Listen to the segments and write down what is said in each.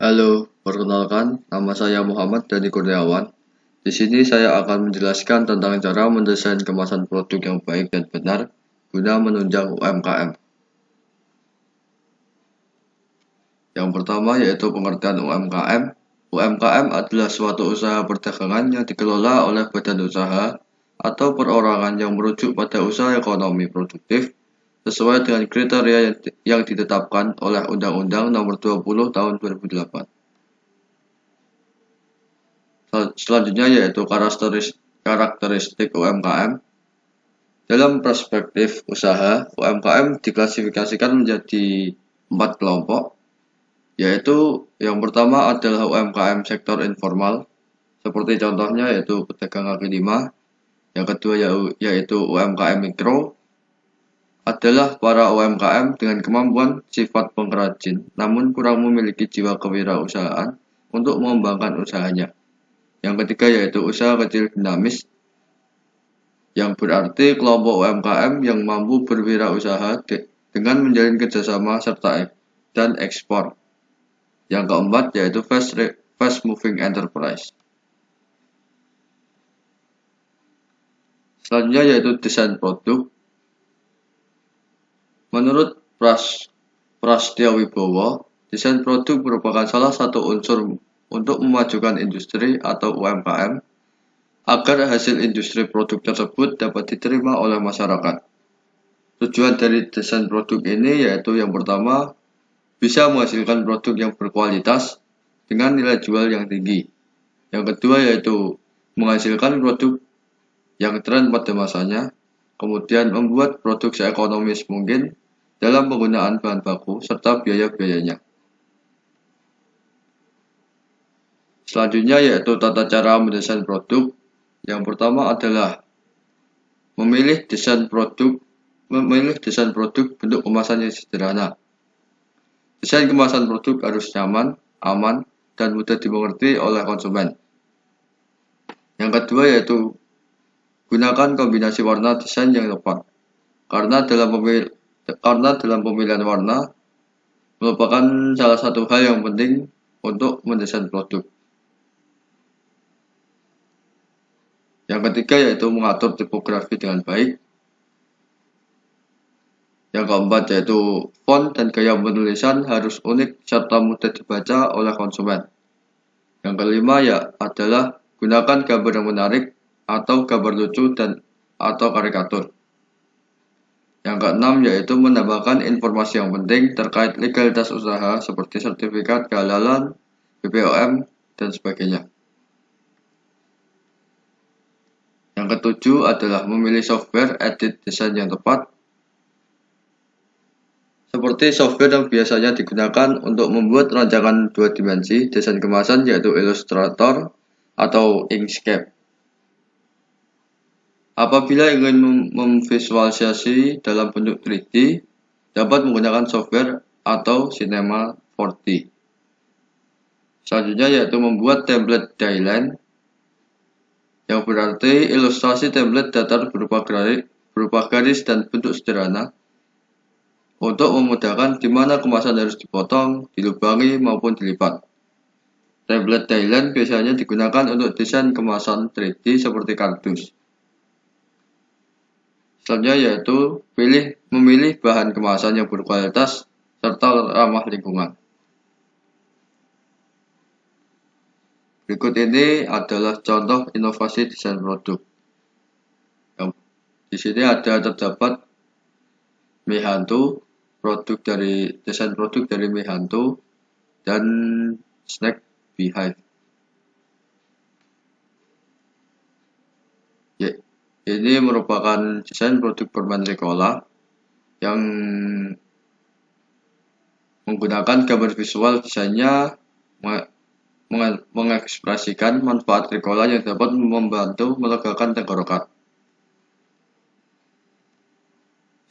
Halo, perkenalkan, nama saya Muhammad Dani Kurniawan. Di sini saya akan menjelaskan tentang cara mendesain kemasan produk yang baik dan benar guna menunjang UMKM. Yang pertama yaitu pengertian UMKM. UMKM adalah suatu usaha perdagangan yang dikelola oleh badan usaha atau perorangan yang merujuk pada usaha ekonomi produktif sesuai dengan kriteria yang ditetapkan oleh Undang-Undang Nomor 20 Tahun 2008. Selanjutnya yaitu karakteristik UMKM. Dalam perspektif usaha, UMKM diklasifikasikan menjadi 4 kelompok, yaitu yang pertama adalah UMKM sektor informal, seperti contohnya yaitu pedagang kaki lima. Yang kedua yaitu UMKM mikro, adalah para UMKM dengan kemampuan sifat pengrajin, namun kurang memiliki jiwa kewirausahaan untuk mengembangkan usahanya. Yang ketiga yaitu usaha kecil dinamis, yang berarti kelompok UMKM yang mampu berwirausaha dengan menjalin kerjasama dan ekspor. Yang keempat yaitu fast moving enterprise. Selanjutnya yaitu desain produk. Menurut Prastya Wibowo, desain produk merupakan salah satu unsur untuk memajukan industri atau UMKM agar hasil industri produk tersebut dapat diterima oleh masyarakat. Tujuan dari desain produk ini yaitu yang pertama, bisa menghasilkan produk yang berkualitas dengan nilai jual yang tinggi. Yang kedua yaitu menghasilkan produk yang tren pada masanya, kemudian membuat produk seekonomis mungkin dalam penggunaan bahan baku serta biaya-biayanya. Selanjutnya yaitu tata cara mendesain produk. Yang pertama adalah memilih desain produk bentuk kemasan yang sederhana. Desain kemasan produk harus nyaman, aman, dan mudah dimengerti oleh konsumen. Yang kedua yaitu gunakan kombinasi warna desain yang tepat. Karena dalam pemilihan warna merupakan salah satu hal yang penting untuk mendesain produk. Yang ketiga yaitu mengatur tipografi dengan baik. Yang keempat yaitu font dan gaya penulisan harus unik serta mudah dibaca oleh konsumen. Yang kelima adalah gunakan gambar yang menarik atau gambar lucu atau karikatur. Yang keenam yaitu menambahkan informasi yang penting terkait legalitas usaha seperti sertifikat kehalalan, BPOM, dan sebagainya. Yang ketujuh adalah memilih software edit desain yang tepat, seperti software yang biasanya digunakan untuk membuat rancangan 2 dimensi desain kemasan yaitu Illustrator atau Inkscape. Apabila ingin memvisualisasi dalam bentuk 3D, dapat menggunakan software atau Cinema 4D. Selanjutnya yaitu membuat template Dayline, yang berarti ilustrasi template datar berupa garis dan bentuk sederhana untuk memudahkan di mana kemasan harus dipotong, dilubangi, maupun dilipat. Template Dayline biasanya digunakan untuk desain kemasan 3D seperti kardus. Selanjutnya yaitu memilih bahan kemasan yang berkualitas serta ramah lingkungan. Berikut ini adalah contoh inovasi desain produk. Di sini terdapat Mihantu, desain produk dari Mihantu dan Snack Beehive. Ini merupakan desain produk permen Ricola yang menggunakan gambar visual. Desainnya mengekspresikan manfaat Ricola yang dapat membantu melegakan tenggorokan.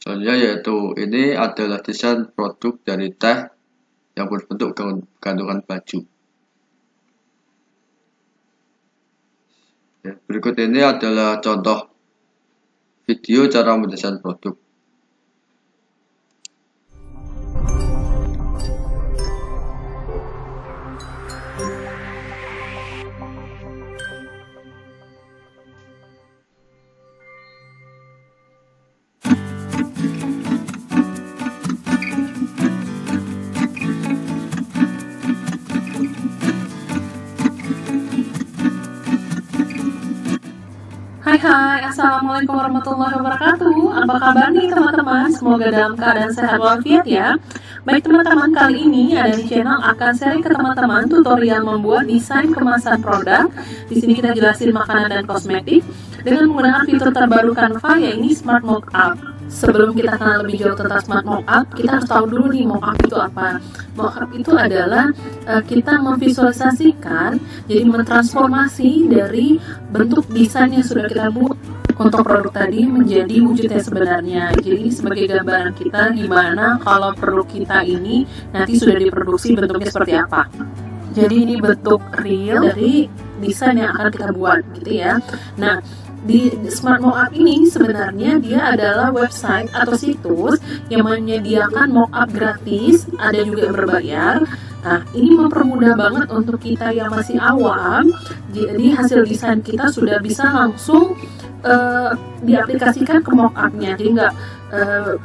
Selanjutnya yaitu ini adalah desain produk dari teh yang berbentuk gantungan baju. Berikut ini adalah contoh video cara mendesain produk. Hai, Assalamualaikum warahmatullahi wabarakatuh. Apa kabar nih teman-teman? Semoga dalam keadaan sehat walafiat ya. Baik teman-teman, kali ini ada di channel akan sharing ke teman-teman tutorial membuat desain kemasan produk. Di sini kita jelasin makanan dan kosmetik dengan menggunakan fitur terbaru Canva, yaitu Smart Mockup. Sebelum kita kenal lebih jauh tentang Smart Mockup, kita harus tahu dulu nih mockup itu apa. Mockup itu adalah kita memvisualisasikan, jadi mentransformasi dari bentuk desain yang sudah kita buat untuk produk tadi menjadi wujudnya sebenarnya. Jadi sebagai gambaran kita gimana kalau produk kita ini nanti sudah diproduksi bentuknya seperti apa. Jadi ini bentuk real dari desain yang akan kita buat gitu ya. Nah, di Smart Mockup ini sebenarnya dia adalah website atau situs yang menyediakan mockup gratis, ada juga yang berbayar. Nah, ini mempermudah banget untuk kita yang masih awam. Jadi hasil desain kita sudah bisa langsung diaplikasikan ke mockupnya. Jadi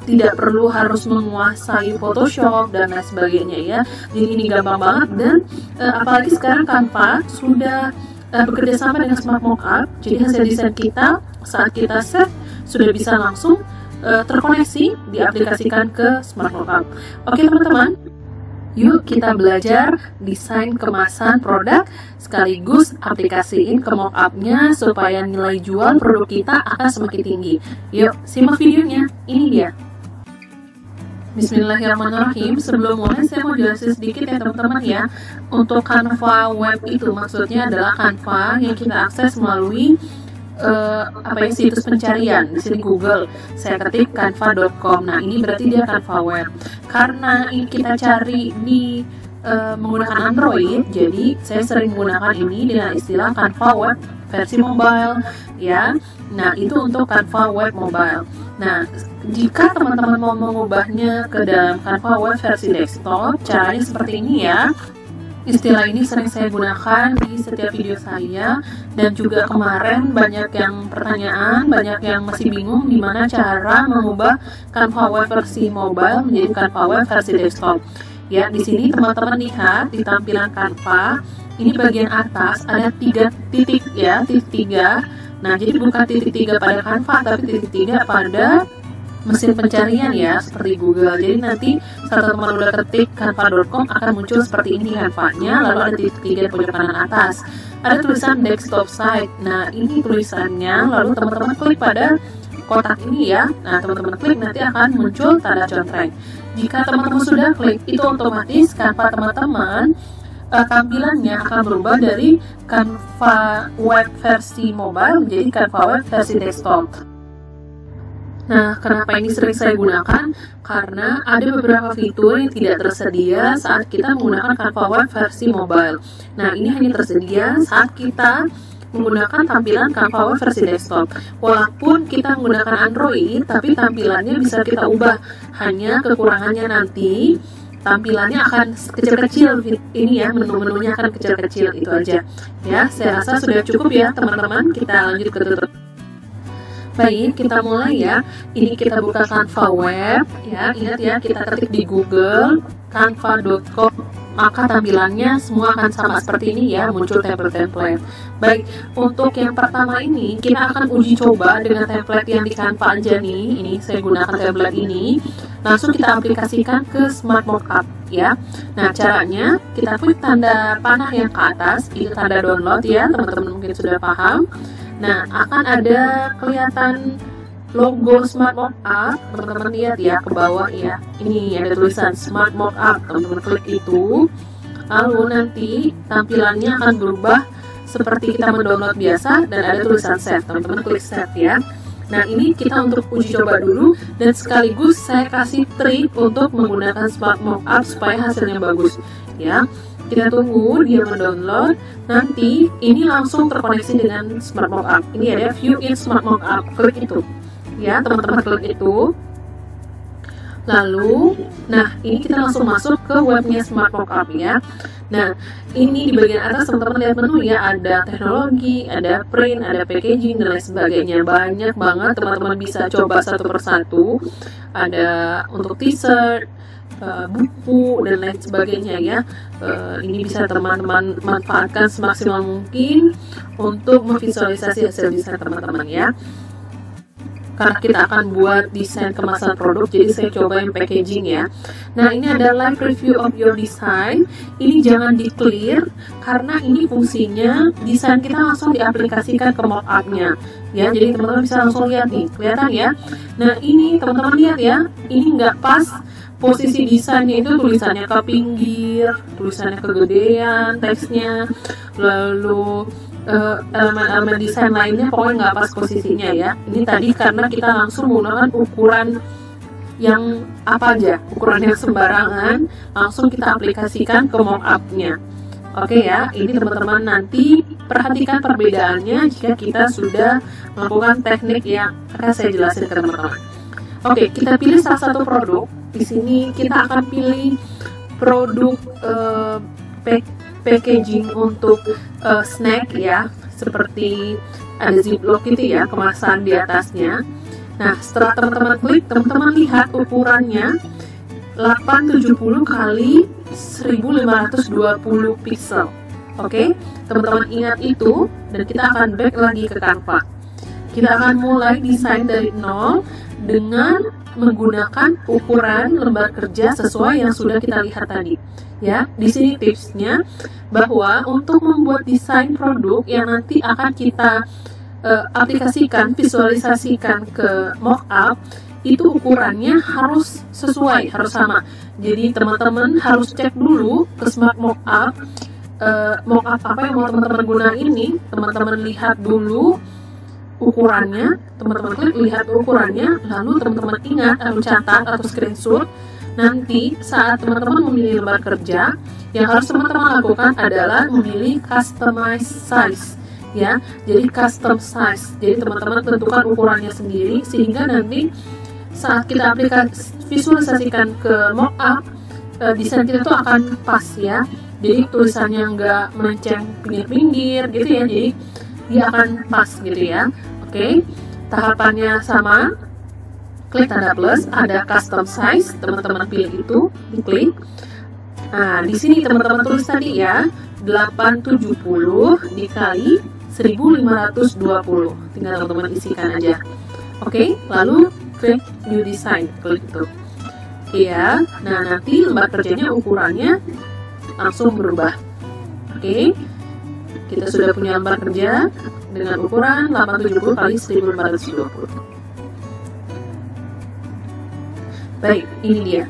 tidak perlu harus menguasai Photoshop dan lain sebagainya ya. Jadi ini gampang banget dan apalagi sekarang Canva sudah bekerja sama dengan Smart Mockup, jadi hasil desain kita saat kita save sudah bisa langsung terkoneksi, diaplikasikan ke Smart Mockup. Oke teman-teman, yuk kita belajar desain kemasan produk sekaligus aplikasiin ke mockupnya supaya nilai jual produk kita akan semakin tinggi. Yuk simak videonya, ini dia. Bismillahirrahmanirrahim. Sebelum mulai saya mau jelasin sedikit ya teman-teman ya. Untuk Canva web itu maksudnya adalah Canva yang kita akses melalui situs pencarian. Di sini Google, saya ketik canva.com. Nah, ini berarti dia Canva web. Karena ini kita cari di menggunakan Android, jadi saya sering menggunakan ini dengan istilah Canva web versi mobile ya. Nah, itu untuk Canva web mobile. Nah, jika teman-teman mau mengubahnya ke dalam Canva web versi desktop, caranya seperti ini ya. Istilah ini sering saya gunakan di setiap video saya, dan juga kemarin banyak yang pertanyaan, banyak yang masih bingung gimana cara mengubah Canva web versi mobile menjadi Canva web versi desktop. Ya, di sini teman-teman lihat di tampilan Canva, ini bagian atas ada 3 titik ya, titik 3. Nah, jadi bukan titik 3 pada Canva, tapi titik 3 pada mesin pencarian ya, seperti Google. Jadi nanti saat teman-teman udah ketik canva.com akan muncul seperti ini Canva-nya, lalu ada titik 3 di pojok kanan atas. Ada tulisan desktop site. Nah, ini tulisannya, lalu teman-teman klik pada kotak ini ya. Nah, teman-teman klik nanti akan muncul tanda contreng. Jika teman-teman sudah klik, itu otomatis Canva teman-teman tampilannya akan berubah dari Canva web versi mobile menjadi Canva web versi desktop. Nah, kenapa ini sering saya gunakan? Karena ada beberapa fitur yang tidak tersedia saat kita menggunakan Canva web versi mobile. Nah, ini hanya tersedia saat kita menggunakan tampilan Canva web versi desktop. Walaupun kita menggunakan Android, tapi tampilannya bisa kita ubah. Hanya kekurangannya nanti tampilannya akan kecil-kecil, ini ya, menu-menunya akan kecil-kecil, itu aja ya. Saya rasa sudah cukup ya teman-teman, kita lanjut ke tutorial. Baik, kita mulai ya. Ini kita buka Canva web ya. Ingat ya, kita ketik di Google canva.com, maka tampilannya semua akan sama seperti ini ya, muncul template-template. Baik, untuk yang pertama ini kita akan uji coba dengan template yang di Canva aja nih. Ini saya gunakan template ini. Langsung kita aplikasikan ke Smart Mockup ya. Nah, caranya kita klik tanda panah yang ke atas, itu tanda download ya, teman-teman mungkin sudah paham. Nah, akan ada kelihatan logo Smart Mockup, teman-teman lihat ya ke bawah ya. Ini ada tulisan Smart Mockup, teman-teman klik itu. Lalu nanti tampilannya akan berubah seperti kita mendownload biasa dan ada tulisan save, teman-teman klik save ya. Nah, ini kita untuk uji coba dulu, dan sekaligus saya kasih trik untuk menggunakan Smart Mockup supaya hasilnya bagus ya. Kita tunggu dia mendownload. Nanti ini langsung terkoneksi dengan Smart Mockup. Ini ada view in Smart Mockup, klik itu ya, teman-teman klik itu. Lalu, nah ini kita langsung masuk ke webnya Smart Mockup ya. Nah, ini di bagian atas teman-teman lihat menu ya, ada teknologi, ada print, ada packaging dan lain sebagainya. Banyak banget, teman-teman bisa coba satu persatu. Ada untuk t-shirt, buku dan lain sebagainya ya. Ini bisa teman-teman manfaatkan semaksimal mungkin untuk memvisualisasi hasil desain teman-teman ya. Karena kita akan buat desain kemasan produk, jadi saya coba yang packaging ya. Nah, ini ada live review of your design. Ini jangan di clear karena ini fungsinya desain kita langsung diaplikasikan ke mockup-nya ya. Jadi teman-teman bisa langsung lihat nih, kelihatan ya. Nah, ini teman-teman lihat ya, ini nggak pas posisi desainnya, itu tulisannya ke pinggir, tulisannya kegedean, teksnya, lalu elemen-elemen desain lainnya pokoknya nggak pas posisinya ya. Ini tadi karena kita langsung menggunakan ukuran yang apa aja, ukuran yang sembarangan, langsung kita aplikasikan ke mockup-nya. Oke ya, ini teman-teman nanti perhatikan perbedaannya jika kita sudah melakukan teknik yang akan saya jelasin ke teman-teman. Oke, kita pilih salah satu produk. Di sini kita akan pilih produk packaging untuk snack ya, seperti ada ziplock gitu ya, kemasan di atasnya. Nah, setelah teman-teman klik, teman-teman lihat ukurannya 870 kali 1520 pixel. Oke, teman-teman ingat itu, dan kita akan back lagi ke Canva. Kita akan mulai desain dari nol dengan menggunakan ukuran lembar kerja sesuai yang sudah kita lihat tadi. Ya, di sini tipsnya bahwa untuk membuat desain produk yang nanti akan kita aplikasikan, visualisasikan ke mockup, itu ukurannya harus sesuai, harus sama. Jadi teman-teman harus cek dulu ke Smart Mockup, mockup apa yang mau teman-teman gunain ini. Teman-teman lihat dulu ukurannya, teman-teman klik lihat ukurannya, lalu teman-teman ingat atau catat atau screenshot. Nanti saat teman-teman memilih lembar kerja, yang harus teman-teman lakukan adalah memilih customize size ya. Jadi custom size, jadi teman-teman tentukan ukurannya sendiri sehingga nanti saat kita visualisasikan ke mockup, desain kita tuh akan pas ya. Jadi tulisannya nggak melenceng pinggir-pinggir gitu ya, jadi dia akan pas gitu ya. Oke, tahapannya sama. Klik tanda plus, ada custom size, teman-teman pilih itu, diklik. Nah, di sini teman-teman tulis tadi ya, 870 dikali 1520. Tinggal teman-teman isikan aja. Oke, lalu klik new design, klik itu. Iya, nah nanti lembar kerjanya ukurannya langsung berubah. Oke, kita sudah punya lembar kerja dengan ukuran 870 kali 1520. Baik, ini dia.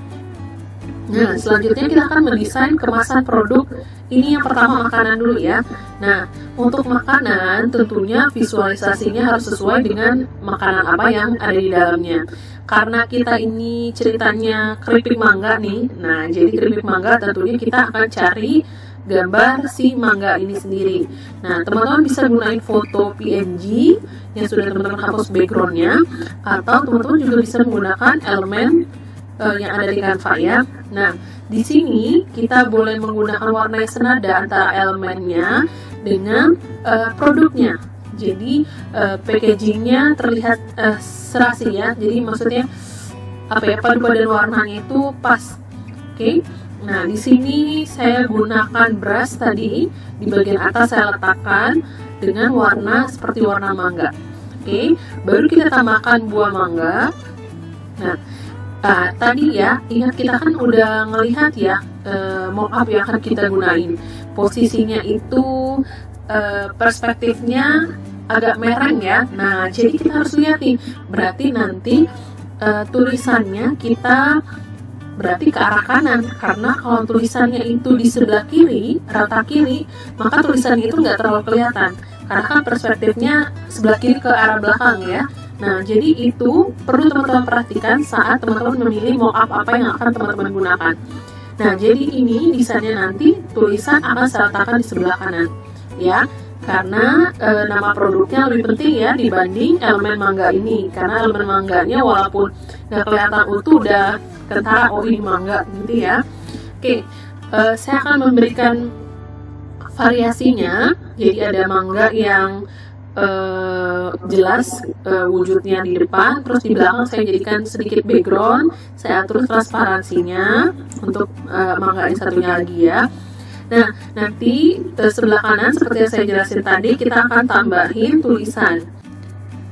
Nah, selanjutnya kita akan mendesain kemasan produk. Ini yang pertama makanan dulu ya. Nah, untuk makanan tentunya visualisasinya harus sesuai dengan makanan apa yang ada di dalamnya. Karena kita ini ceritanya keripik mangga nih. Nah, jadi keripik mangga tentunya kita akan cari gambar si mangga ini sendiri. Nah, teman-teman bisa gunain foto PNG yang sudah teman-teman hapus backgroundnya, atau teman-teman juga bisa menggunakan elemen yang ada di Canva ya. Nah, di sini kita boleh menggunakan warna yang senada antara elemennya dengan produknya. Jadi packagingnya terlihat serasi ya. Jadi maksudnya apa ya, padu-padan warnanya itu pas. Oke. Nah, di sini saya gunakan brush tadi, di bagian atas saya letakkan dengan warna seperti warna mangga. Oke, baru kita tambahkan buah mangga. Nah, tadi ya, ingat kita kan udah ngelihat ya mockup yang akan kita gunain. Posisinya itu perspektifnya agak mereng ya. Nah, jadi kita harus lihat nih, berarti nanti tulisannya kita berarti ke arah kanan, karena kalau tulisannya itu di sebelah kiri, rata kiri, maka tulisannya itu nggak terlalu kelihatan, karena kan perspektifnya sebelah kiri ke arah belakang ya. Nah, jadi itu perlu teman-teman perhatikan saat teman-teman memilih mockup apa yang akan teman-teman gunakan. Nah, jadi ini desainnya nanti tulisan akan saya letakkan di sebelah kanan ya, karena nama produknya lebih penting ya dibanding elemen mangga ini, karena elemen mangganya walaupun nggak kelihatan utuh udah kentara, oh ini mangga gitu ya. Oke, saya akan memberikan variasinya. Jadi ada mangga yang jelas wujudnya di depan, terus di belakang saya jadikan sedikit background, saya atur transparansinya untuk mangga yang satunya lagi ya. Nah, nanti sebelah kanan seperti yang saya jelasin tadi, kita akan tambahin tulisan.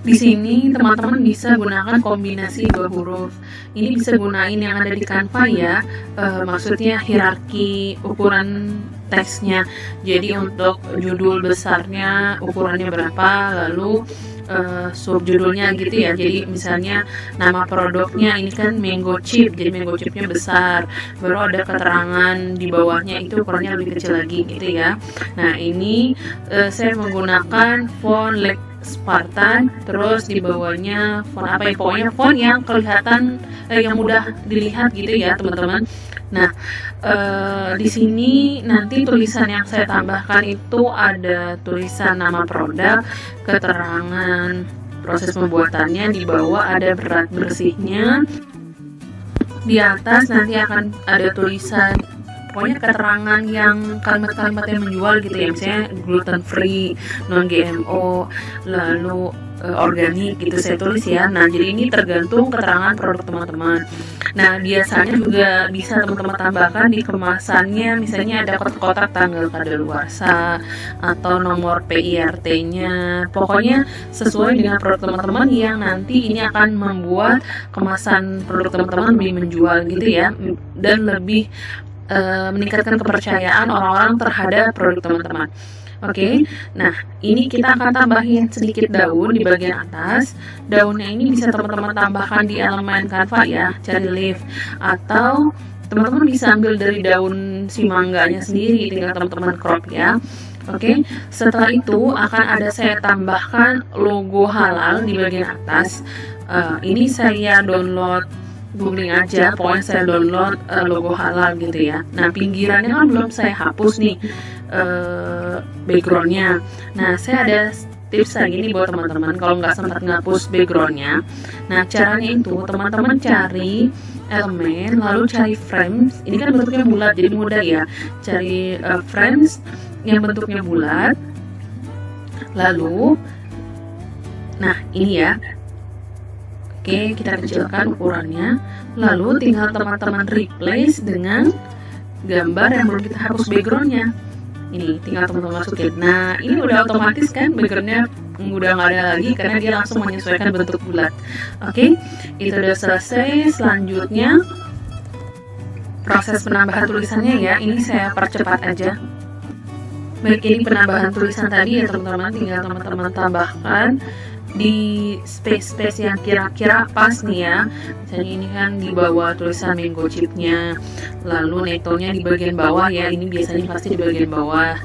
Di sini teman-teman bisa gunakan kombinasi 2 huruf. Ini bisa gunain yang ada di Canva ya, maksudnya hierarki ukuran teksnya. Jadi untuk judul besarnya ukurannya berapa, lalu subjudulnya gitu ya. Jadi misalnya nama produknya ini kan mango chip, jadi mango chipnya besar, baru ada keterangan di bawahnya itu ukurannya lebih kecil lagi gitu ya. Nah ini saya menggunakan font Lex Spartan, terus di bawahnya font apa ya, pokoknya font yang kelihatan yang mudah dilihat gitu ya teman-teman. Nah di sini nanti tulisan yang saya tambahkan itu ada tulisan nama produk, keterangan proses pembuatannya, di bawah ada berat bersihnya, di atas nanti akan ada tulisan pokoknya keterangan yang kalimat-kalimat yang menjual gitu ya, misalnya gluten free, non GMO, lalu organik gitu saya tulis ya. Nah jadi ini tergantung keterangan produk teman-teman. Nah biasanya juga bisa teman-teman tambahkan di kemasannya, misalnya ada kotak-kotak tanggal kadaluarsa atau nomor PIRT-nya, pokoknya sesuai dengan produk teman-teman yang nanti ini akan membuat kemasan produk teman-teman lebih menjual gitu ya, dan lebih meningkatkan kepercayaan orang-orang terhadap produk teman-teman. Oke, nah ini kita akan tambahin sedikit daun di bagian atas. Daunnya ini bisa teman-teman tambahkan di elemen Canva ya, cari leaf, atau teman-teman bisa ambil dari daun si mangganya sendiri, tinggal teman-teman crop ya. Oke, setelah itu akan ada saya tambahkan logo halal di bagian atas. Ini saya download, googling aja, pokoknya saya download logo halal gitu ya. Nah pinggirannya kan belum saya hapus nih backgroundnya. Nah saya ada tips lagi nih buat teman-teman kalau nggak sempat ngapus backgroundnya. Nah caranya itu teman-teman cari elemen, lalu cari frames. Ini kan bentuknya bulat jadi mudah ya. Cari frames yang bentuknya bulat, lalu nah ini ya. Oke, kita kecilkan ukurannya, lalu tinggal teman-teman replace dengan gambar yang belum kita hapus backgroundnya. Ini tinggal teman-teman masukin. Nah ini udah otomatis kan backgroundnya udah nggak ada lagi karena dia langsung menyesuaikan bentuk bulat. Oke, itu udah selesai. Selanjutnya proses penambahan tulisannya ya, ini saya percepat aja. Baik, ini penambahan tulisan tadi ya teman-teman, tinggal teman-teman tambahkan di space-space yang kira-kira pas nih ya. Misalnya ini kan di bawah tulisan mango chipnya, lalu netonya di bagian bawah ya, ini biasanya pasti di bagian bawah.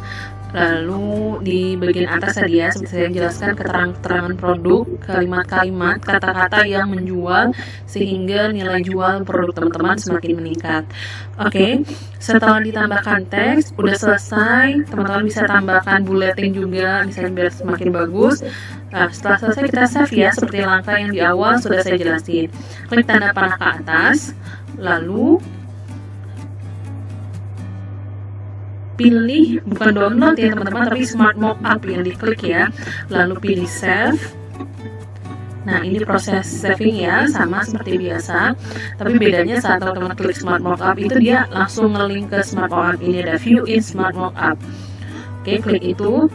Lalu di bagian atas tadi ya, seperti saya jelaskan keterangan produk, kalimat-kalimat, kata-kata yang menjual sehingga nilai jual produk teman-teman semakin meningkat. Oke, setelah ditambahkan teks, udah selesai, teman-teman bisa tambahkan bulletin juga, misalnya biar semakin bagus. Nah, setelah selesai kita save ya, seperti langkah yang di awal sudah saya jelasin. Klik tanda panah ke atas, lalu pilih, bukan download ya teman-teman, tapi Smart Mockup yang diklik ya, lalu pilih save. Nah ini proses saving ya, sama seperti biasa, tapi bedanya saat teman-teman klik Smart Mockup itu dia langsung ngelink ke Smart Mockup. Ini ada view in Smart Mockup. Oke, klik itu.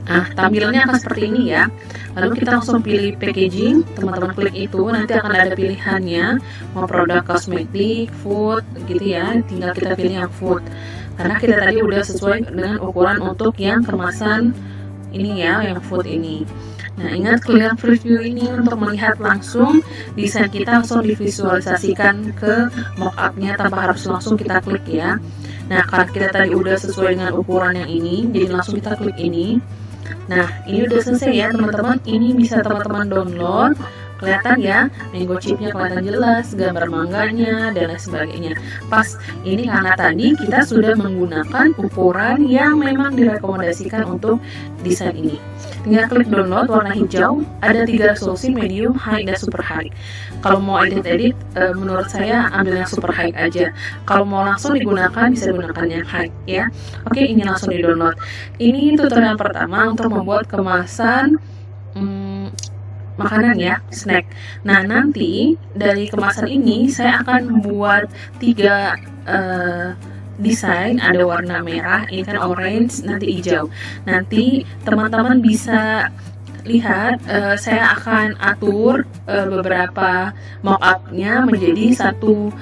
Nah tampilannya akan seperti ini ya. Lalu kita langsung pilih packaging, teman-teman klik itu, nanti akan ada pilihannya mau produk kosmetik, food gitu ya, tinggal kita pilih yang food. Karena kita tadi udah sesuai dengan ukuran untuk yang kemasan ini ya, yang food ini. Nah ingat klik preview ini untuk melihat langsung desain kita, langsung divisualisasikan ke mockupnya tanpa harus langsung kita klik ya. Nah karena kita tadi udah sesuai dengan ukuran yang ini, jadi langsung kita klik ini. Nah ini udah selesai ya teman-teman, ini bisa teman-teman download. Kelihatan ya, mango chipnya kelihatan jelas, gambar mangganya, dan lain sebagainya. Pas ini karena tadi kita sudah menggunakan ukuran yang memang direkomendasikan untuk desain ini. tinggal klik download warna hijau. Ada 3 resolusi, medium, high, dan super high. Kalau mau edit, menurut saya ambil yang super high aja. Kalau mau langsung digunakan, bisa gunakan yang high ya. Oke, ini langsung di download. Ini tutorial pertama untuk membuat kemasan makanan ya, snack. Nah, nanti dari kemasan ini saya akan membuat 3 desain. Ada warna merah, ini kan orange, nanti hijau. Nanti teman-teman bisa lihat, saya akan atur beberapa mock-up-nya menjadi satu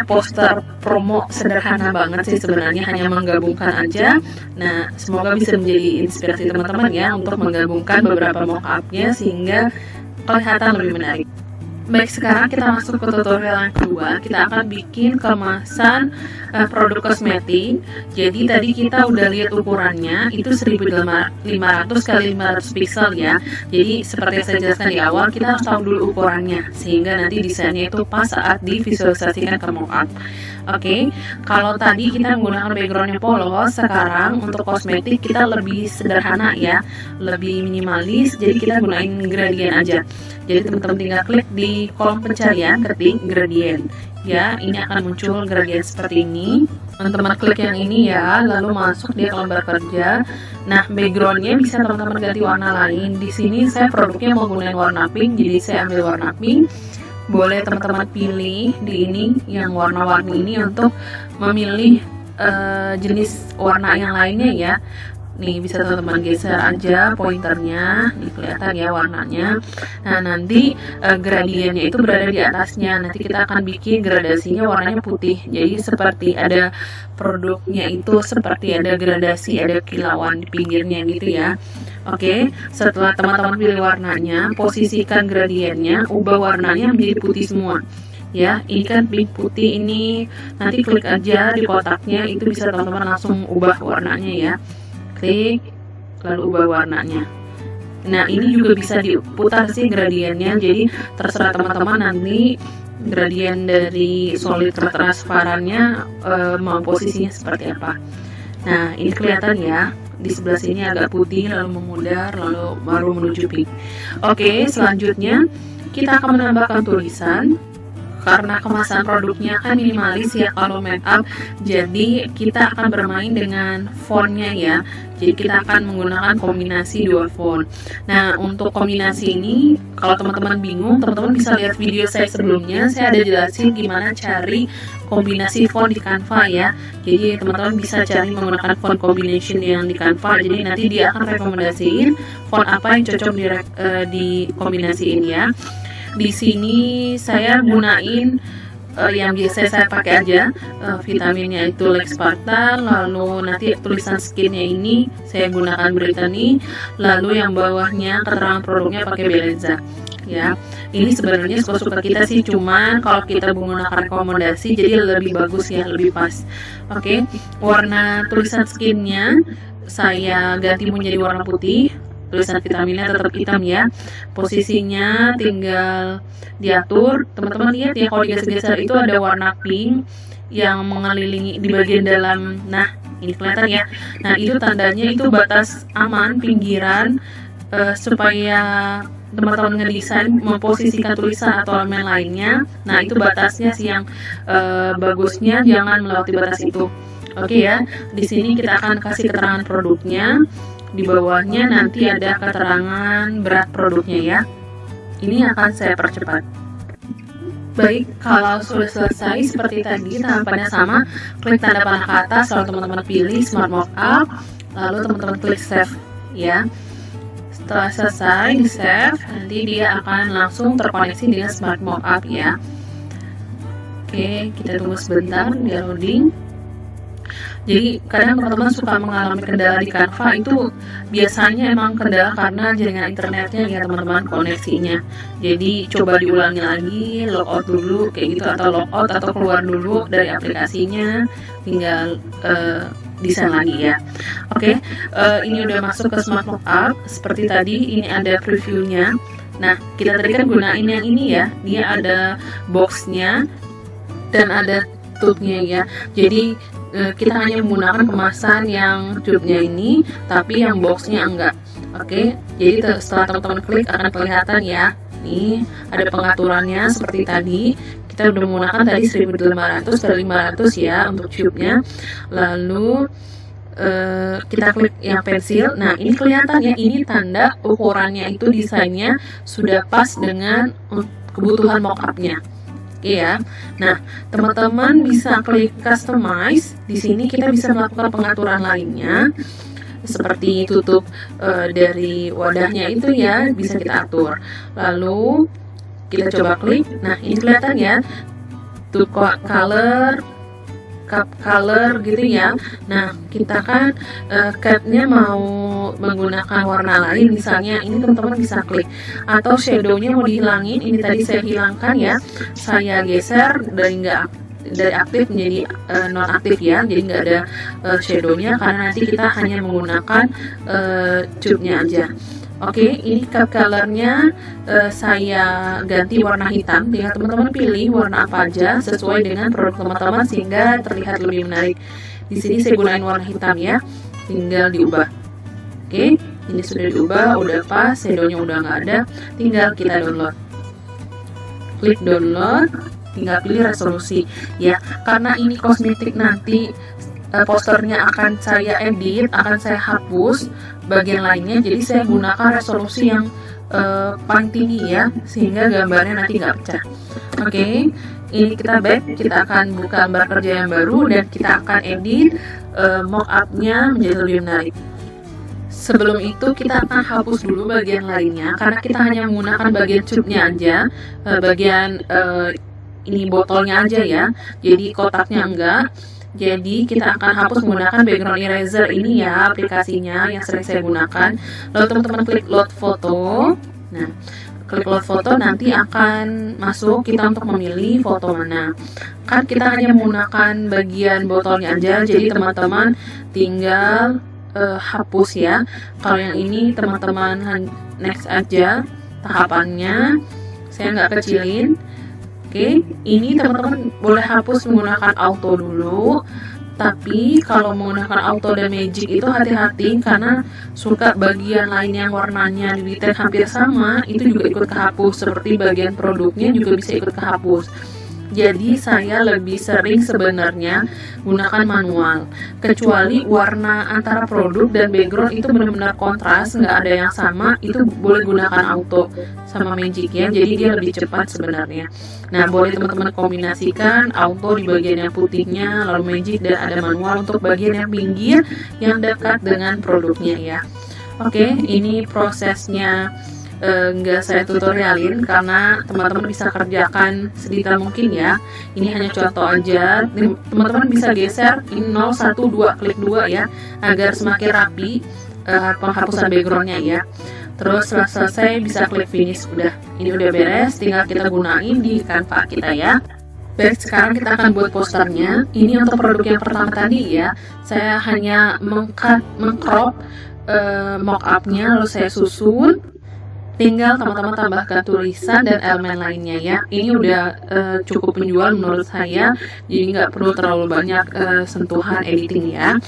poster promo sederhana banget sih sebenarnya, hanya menggabungkan aja. Nah, semoga bisa menjadi inspirasi teman-teman ya untuk menggabungkan beberapa mock-up-nya sehingga kelihatan lebih menarik. Baik, sekarang kita masuk ke tutorial yang kedua. Kita akan bikin kemasan produk kosmetik. Jadi tadi kita udah lihat ukurannya, itu 1500 x 500 pixel ya. Jadi seperti yang saya jelaskan di awal, kita harus tahu dulu ukurannya sehingga nanti desainnya itu pas saat divisualisasikan ke mockup. Oke, kalau tadi kita menggunakan background yang polos, sekarang untuk kosmetik kita lebih sederhana ya, lebih minimalis. Jadi kita gunain gradient aja. Jadi teman-teman tinggal klik di kolom pencarian, ketik gradient. Ya, ini akan muncul gradient seperti ini. Teman-teman klik yang ini ya, lalu masuk dia ke lembar kerja. Nah, backgroundnya bisa teman-teman ganti warna lain. Di sini saya produknya mau gunain warna pink, jadi saya ambil warna pink. Boleh teman-teman pilih di ini yang warna-warni ini untuk memilih jenis warna yang lainnya ya. Nih, bisa teman-teman geser aja pointernya, nih kelihatan ya warnanya. Nah, nanti gradiennya itu berada di atasnya. Nanti kita akan bikin gradasinya warnanya putih. Jadi seperti ada produknya itu seperti ada gradasi, ada kilauan di pinggirnya gitu ya. Oke, setelah teman-teman pilih warnanya, posisikan gradiennya, ubah warnanya menjadi putih semua. Ya, ini kan pink putih ini. Nanti klik aja di kotaknya, itu bisa teman-teman langsung ubah warnanya ya. Klik, lalu ubah warnanya. Nah, ini juga bisa diputar sih gradiennya, jadi terserah teman-teman nanti gradien dari solid ke transparannya mau posisinya seperti apa. Nah, ini kelihatan ya, di sebelah sini agak putih, lalu memudar, lalu baru menuju pink. Oke, selanjutnya kita akan menambahkan tulisan. Karena kemasan produknya kan minimalis ya kalau make up, jadi kita akan bermain dengan fontnya ya. Jadi kita akan menggunakan kombinasi 2 font. Nah, untuk kombinasi ini kalau teman-teman bingung, teman-teman bisa lihat video saya sebelumnya. Saya ada jelasin gimana cari kombinasi font di Canva ya. Jadi teman-teman bisa cari menggunakan font combination yang di Canva. Jadi nanti dia akan rekomendasiin font apa yang cocok di kombinasiin ya. Di sini saya gunain yang biasa saya pakai aja, vitaminnya itu Lexpartan, lalu nanti tulisan skinnya ini saya gunakan Brittany, lalu yang bawahnya keterangan produknya pakai Belenza. Ya, ini sebenarnya suka-suka kita sih, cuman kalau kita menggunakan rekomendasi jadi lebih bagus ya, lebih pas. Oke, warna tulisan skinnya saya ganti menjadi warna putih. Tulisan vitaminnya tetap hitam ya. Posisinya tinggal diatur. Teman-teman lihat ya, kalau digeser-geser itu ada warna pink yang mengelilingi di bagian dalam. Nah, ini kelihatan ya. Nah, itu tandanya itu batas aman pinggiran, supaya teman-teman ngedesain memposisikan tulisan atau elemen lainnya. Nah, itu batasnya sih yang bagusnya jangan melewati batas itu. Oke ya. Di sini kita akan kasih keterangan produknya. Di bawahnya nanti ada keterangan berat produknya ya. Ini akan saya percepat. Baik, kalau sudah selesai seperti tadi, tahapannya sama. Klik tanda panah ke atas, lalu teman-teman pilih Smart Mockup, lalu teman-teman klik Save ya. Setelah selesai di save, nanti dia akan langsung terkoneksi dengan Smart Mockup ya. Oke, kita tunggu sebentar dia loading. Jadi kadang teman-teman suka mengalami kendala di Canva, itu biasanya emang kendala karena jaringan internetnya ya teman-teman, koneksinya. Jadi coba diulangi lagi, logout dulu kayak gitu, atau logout atau keluar dulu dari aplikasinya, tinggal desain lagi ya. Oke, ini udah masuk ke Smart Mockup. Seperti tadi, ini ada previewnya. Nah, kita tadi kan gunain yang ini ya, dia ada boxnya dan ada tube-nya ya. Jadi kita hanya menggunakan kemasan yang tube-nya ini, tapi yang box-nya enggak. Oke, jadi setelah teman-teman klik akan kelihatan ya. Nih, ada pengaturannya seperti tadi. Kita udah menggunakan tadi 1500 ke 500 ya untuk tube-nya. Lalu kita klik yang pensil. Nah, ini kelihatan ya, ini tanda ukurannya itu desainnya sudah pas dengan kebutuhan mockup-nya. Oke ya. Nah, teman-teman bisa klik customize. Di sini kita bisa melakukan pengaturan lainnya. Seperti tutup dari wadahnya itu ya, bisa kita atur. Lalu kita coba klik. Nah, ini kelihatan ya, to color, cup color gitu ya. Nah, kita kan capnya mau menggunakan warna lain, misalnya ini teman-teman bisa klik. Atau shadownya mau dihilangin, ini tadi saya hilangkan ya. Saya geser dari aktif menjadi non aktif ya, jadi nggak ada shadownya karena nanti kita hanya menggunakan tube-nya aja. Oke, ini cup colornya saya ganti warna hitam. Tinggal teman-teman pilih warna apa aja sesuai dengan produk teman-teman sehingga terlihat lebih menarik. Di sini saya gunain warna hitam ya, tinggal diubah. Oke, ini sudah diubah, udah pas, shadownya udah nggak ada, tinggal kita download. Klik download. Tinggal pilih resolusi ya, karena ini kosmetik nanti posternya akan saya edit, akan saya hapus bagian lainnya, jadi saya gunakan resolusi yang paling tinggi ya, sehingga gambarnya nanti nggak pecah. Oke, ini kita back, kita akan buka lembar kerja yang baru dan kita akan edit mockup-nya menjadi lebih menarik. Sebelum itu kita akan hapus dulu bagian lainnya karena kita hanya menggunakan bagian tube-nya aja, bagian ini botolnya aja ya, jadi kotaknya enggak. Jadi kita akan hapus menggunakan background eraser ini ya, aplikasinya yang sering saya gunakan. Lalu teman-teman klik load foto. Nah, klik load foto nanti akan masuk kita untuk memilih foto mana. Kan kita hanya menggunakan bagian botolnya aja, jadi teman-teman tinggal hapus ya. Kalau yang ini teman-teman next aja tahapannya, saya nggak kecilin. Oke, ini teman-teman boleh hapus menggunakan auto dulu. Tapi kalau menggunakan auto dan magic itu hati-hati karena suka bagian lain yang warnanya di detail hampir sama itu juga ikut kehapus, seperti bagian produknya juga bisa ikut kehapus. Jadi saya lebih sering sebenarnya gunakan manual, kecuali warna antara produk dan background itu benar-benar kontras, nggak ada yang sama, itu boleh gunakan auto sama magic ya, jadi dia lebih cepat sebenarnya. Nah, boleh teman-teman kombinasikan auto di bagian yang putihnya, lalu magic dan ada manual untuk bagian yang pinggir yang dekat dengan produknya ya. Oke, ini prosesnya nggak saya tutorialin karena teman-teman bisa kerjakan sedetail mungkin ya. Ini hanya contoh aja, teman-teman bisa geser ini 0, 1, 2, klik 2 ya, agar semakin rapi penghapusan backgroundnya ya. Terus setelah selesai bisa klik finish. Udah, ini udah beres, tinggal kita gunain di Canva kita ya. Baik, sekarang kita akan buat posternya. Ini untuk produk yang pertama tadi ya, saya hanya mengcrop mockupnya lalu saya susun. Tinggal teman-teman tambahkan tulisan dan elemen lainnya ya. Ini udah cukup menjual menurut saya, jadi nggak perlu terlalu banyak sentuhan editing ya.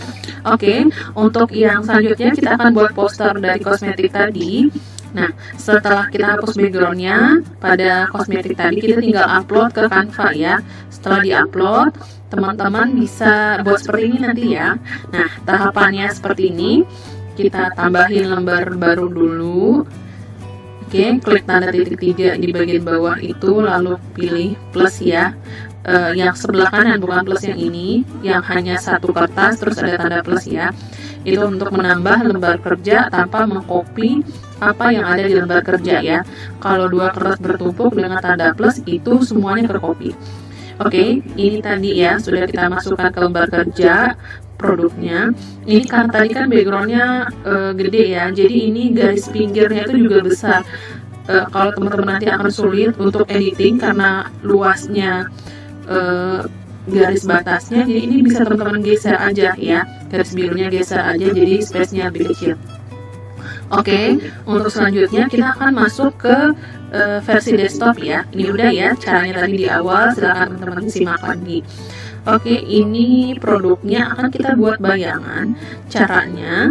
Oke, untuk yang selanjutnya kita akan buat poster dari kosmetik tadi. Nah, setelah kita hapus backgroundnya pada kosmetik tadi, kita tinggal upload ke Canva ya. Setelah di-upload, teman-teman bisa buat seperti ini nanti ya. Nah, tahapannya seperti ini. Kita tambahin lembar baru dulu. Oke, klik tanda titik 3 di bagian bawah itu, lalu pilih plus ya. Yang sebelah kanan, bukan plus yang ini, yang hanya satu kertas terus ada tanda plus ya. Itu untuk menambah lembar kerja tanpa mengcopy apa yang ada di lembar kerja ya. Kalau dua kertas bertumpuk dengan tanda plus itu semuanya tercopy. Oke, ini tadi ya sudah kita masukkan ke lembar kerja produknya. Ini kan tadi kan backgroundnya gede ya, jadi ini garis pinggirnya itu juga besar. Kalau teman-teman nanti akan sulit untuk editing karena luasnya garis batasnya, jadi ini bisa teman-teman geser aja ya, garis birunya geser aja jadi space-nya lebih kecil. Oke, untuk selanjutnya kita akan masuk ke versi desktop ya. Ini udah ya caranya tadi di awal, silahkan teman-teman simak lagi. Oke, ini produknya akan kita buat bayangan. Caranya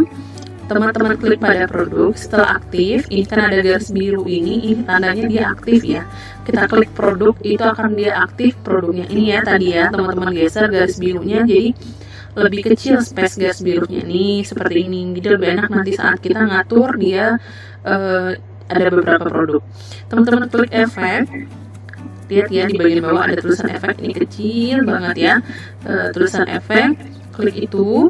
teman-teman klik pada produk. Setelah aktif, ini kan ada garis biru ini tandanya dia aktif ya. Kita klik produk, itu akan dia aktif produknya. Ini ya tadi ya, teman-teman geser garis birunya, jadi lebih kecil space garis birunya nih seperti ini. Jadi lebih enak nanti saat kita ngatur dia ada beberapa produk. Teman-teman klik efek. Lihat ya di bagian bawah ada tulisan efek, ini kecil banget ya, tulisan efek, klik itu,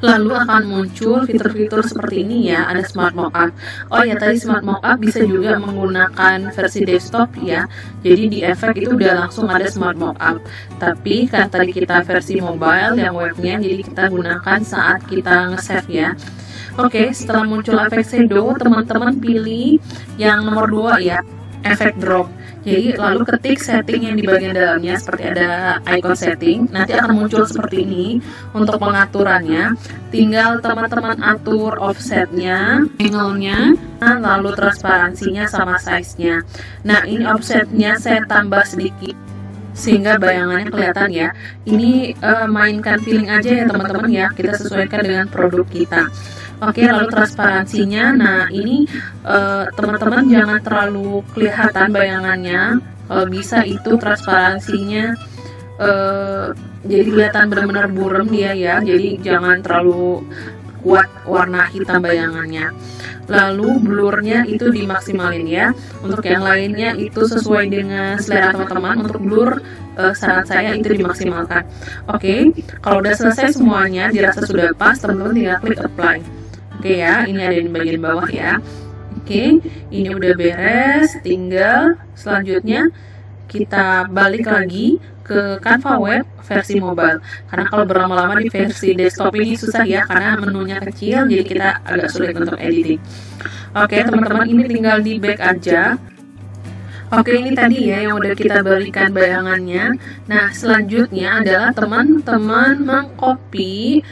lalu akan muncul fitur-fitur seperti ini ya, ada smart mockup. Oh ya, tadi smart mockup bisa juga menggunakan versi desktop ya, jadi di efek itu udah langsung ada smart mockup, tapi kan tadi kita versi mobile yang webnya, jadi kita gunakan saat kita nge-save ya. Oke, setelah muncul efek shadow, teman-teman pilih yang nomor 2 ya, efek drop. Jadi lalu ketik setting yang di bagian dalamnya seperti ada icon setting, nanti akan muncul seperti ini. Untuk pengaturannya tinggal teman-teman atur offsetnya, angle-nya, lalu transparansinya sama size-nya. Nah, ini offsetnya saya tambah sedikit sehingga bayangannya kelihatan ya. Ini mainkan feeling aja ya teman-teman ya, kita sesuaikan dengan produk kita. Oke, lalu transparansinya, nah ini teman-teman jangan terlalu kelihatan bayangannya, kalau bisa itu transparansinya jadi kelihatan benar-benar buram dia ya, jadi jangan terlalu kuat warna hitam bayangannya. Lalu blurnya itu dimaksimalin ya. Untuk yang lainnya itu sesuai dengan selera teman-teman. Untuk blur saran saya itu dimaksimalkan. Oke, kalau udah selesai semuanya, dirasa sudah pas, teman-teman tinggal klik apply. Oke ya, ini ada di bagian bawah ya. Oke, ini udah beres, tinggal selanjutnya kita balik lagi ke Canva Web versi mobile. Karena kalau berlama-lama di versi desktop ini susah ya, karena menunya kecil, jadi kita agak sulit untuk editing. Oke teman-teman, ini tinggal di back aja. Oke, ini tadi ya yang udah kita balikan bayangannya. Nah, selanjutnya adalah teman-teman mengcopy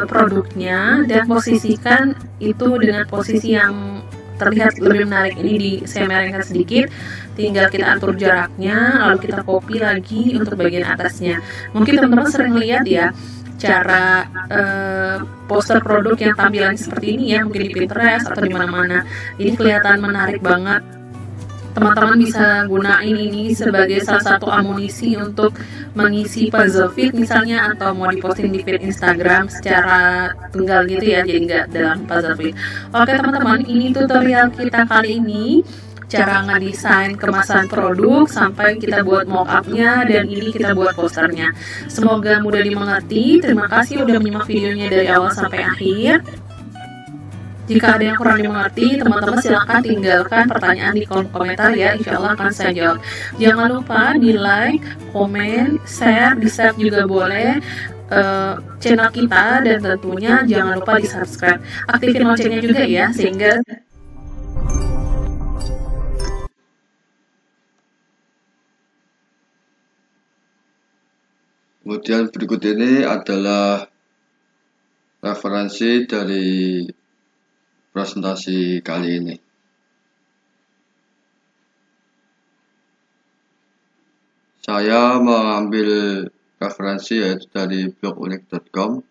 produknya dan posisikan itu dengan posisi yang terlihat lebih menarik. Ini saya merengkan sedikit, tinggal kita atur jaraknya, lalu kita copy lagi untuk bagian atasnya. Mungkin teman-teman sering lihat ya cara poster produk yang tampilan seperti ini ya, mungkin di Pinterest atau di mana-mana. Ini kelihatan menarik banget. Teman-teman bisa gunain ini sebagai salah satu amunisi untuk mengisi puzzle feed misalnya, atau mau diposting di feed Instagram secara tunggal gitu ya, jadi nggak dalam puzzle feed. Oke teman-teman, ini tutorial kita kali ini, cara ngedesain kemasan produk sampai kita buat mockupnya, dan ini kita buat posternya. Semoga mudah dimengerti. Terima kasih udah menyimak videonya dari awal sampai akhir. Jika ada yang kurang dimengerti, teman-teman silahkan tinggalkan pertanyaan di kolom komentar ya, insya Allah akan saya jawab. Jangan lupa di like, komen, share, di save juga boleh channel kita, dan tentunya jangan lupa di subscribe. Aktifin loncengnya juga ya, sehingga kemudian berikut ini adalah referensi dari presentasi kali ini. Saya mengambil referensi yaitu dari blogunik.com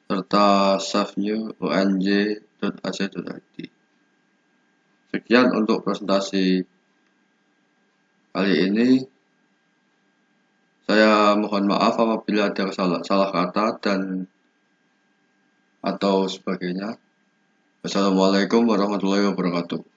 serta savenew.onj.ac.id. Sekian untuk presentasi kali ini. Saya mohon maaf apabila ada salah kata dan atau sebagainya. Wassalamualaikum warahmatullahi wabarakatuh.